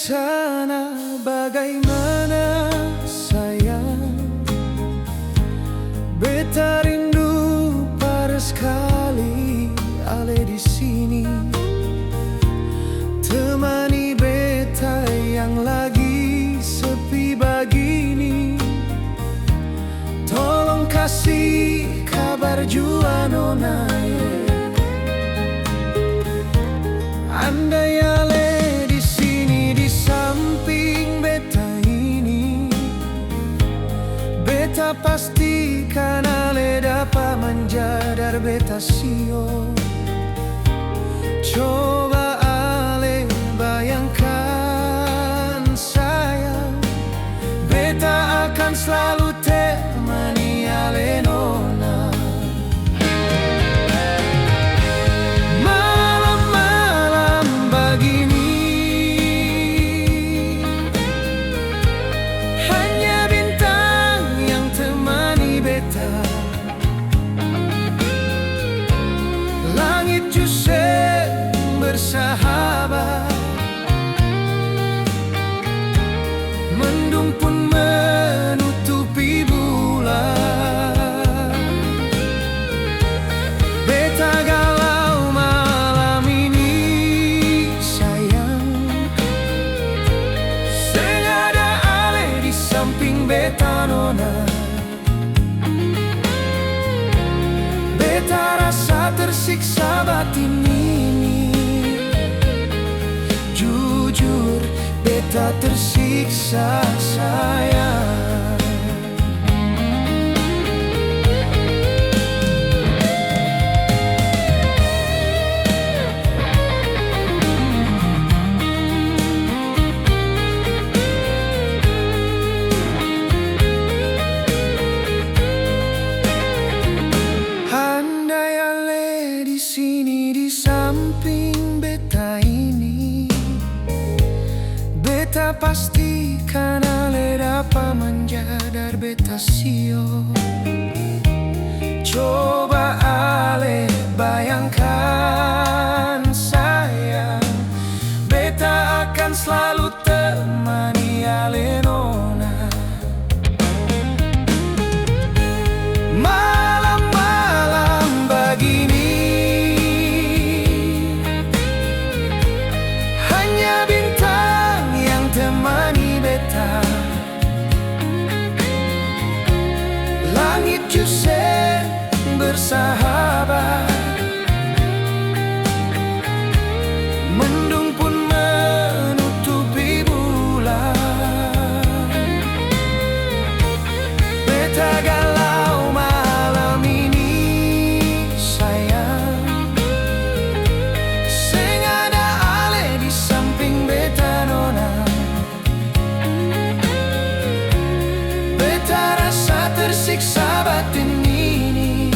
sana bagaimana sayang, beta rindu pada sekali ale di sini, temani beta yang lagi sepi begini. Tolong kasih kabar jua nona, andai ale di sini di samping beta ini, beta pastikan ale dapat menjadar beta sio. Coba ale bayangkan sayang, beta akan selalu temani ale nona. Langit justru bersahabat, mendung pun menutupi bulan. Beta galau malam ini sayang, sengaja ale di samping beta nona. Beta rasa tersiksa batin ini, jujur beta tersiksa sayang. Sini di samping beta ini, beta pastikan ale dapat menjadar beta sio. Coba ale bayangkan sayang, beta akan selalu temani ale nona. Malam-malam begini temani beta, langit justru bersahabat, mendung pun menutupi bulan. Beta galau malam ini sayang, sengaja ale di samping beta nona. Tersiksa batin ini,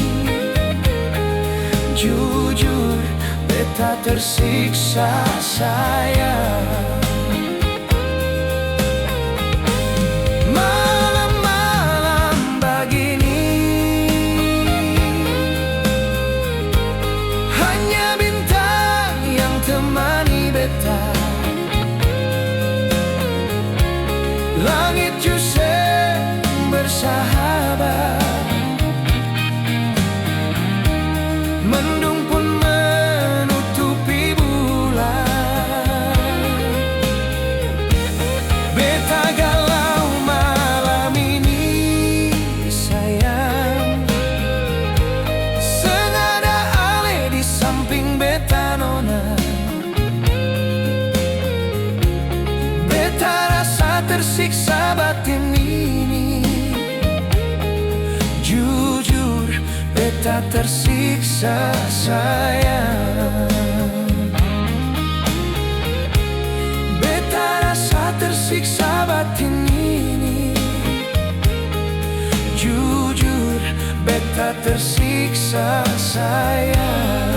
jujur beta tersiksa sayang. Malam-malam begini, hanya bintang yang temani beta, langit justru bersahabat, mendung pun menutupi bulan. Beta galau malam ini sayang, sengaja ale di samping beta nona. Beta rasa tersiksa batin ini, jujur beta tersiksa sayang. Beta rasa tersiksa batin ini, jujur beta tersiksa sayang.